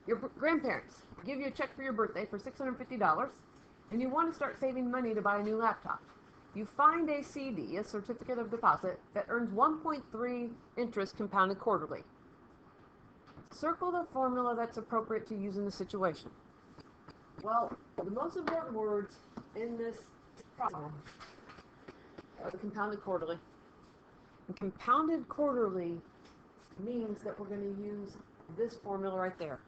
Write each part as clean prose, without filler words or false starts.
Your grandparents give you a check for your birthday for $650, and you want to start saving money to buy a new laptop. You find a CD, a certificate of deposit, that earns 1.3 interest compounded quarterly. Circle the formula that's appropriate to use in the situation. Well, the most important words in this problem are the compounded quarterly. And compounded quarterly means that we're going to use this formula right there.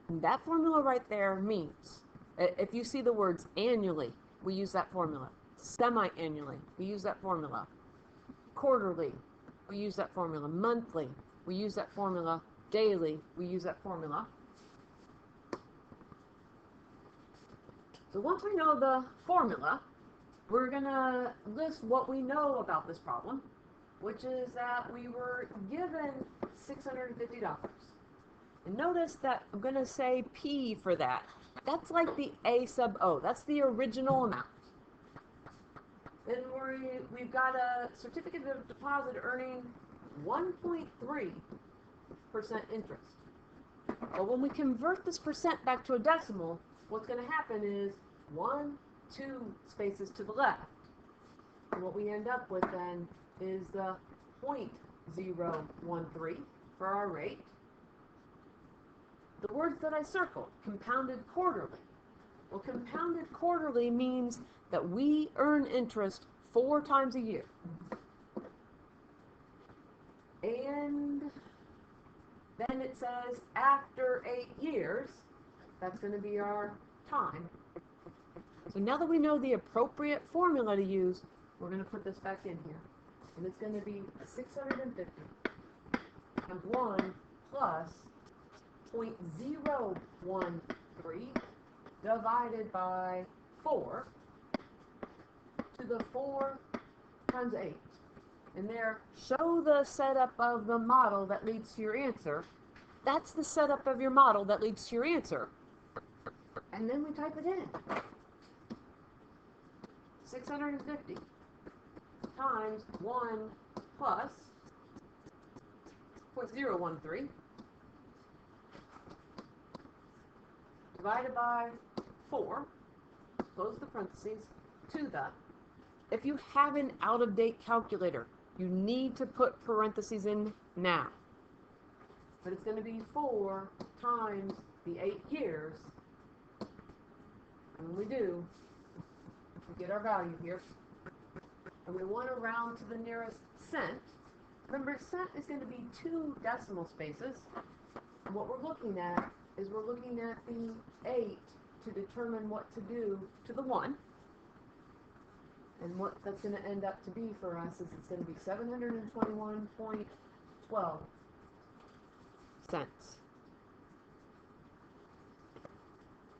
And that formula right there means, if you see the words annually, we use that formula. Semi-annually, we use that formula. Quarterly, we use that formula. Monthly, we use that formula. Daily, we use that formula. So once we know the formula, we're going to list what we know about this problem, which is that we were given $650. And notice that I'm going to say P for that. That's like the A sub O. That's the original amount. Then we've got a certificate of deposit earning 1.3% interest. But when we convert this percent back to a decimal, what's going to happen is 1, 2 spaces to the left. And what we end up with then is the 0.013 for our rate. The words that I circled, compounded quarterly. Well, compounded quarterly means that we earn interest 4 times a year. And then it says after 8 years, that's going to be our time. So now that we know the appropriate formula to use, we're going to put this back in here. And it's going to be 650 times 1 plus 0.013 divided by 4 to the 4 times 8. And there, show the setup of the model that leads to your answer. That's the setup of your model that leads to your answer. And then we type it in. 650 times 1 plus 0.013 divided by 4, close the parentheses, to the. If you have an out-of-date calculator, you need to put parentheses in now. But it's going to be 4 times the 8 years. And when we do, we get our value here. And we want to round to the nearest cent. Remember, cent is going to be 2 decimal spaces. And what we're looking at is we're looking at the 8 to determine what to do to the 1. And what that's going to end up to be for us is it's going to be 721.12 cents.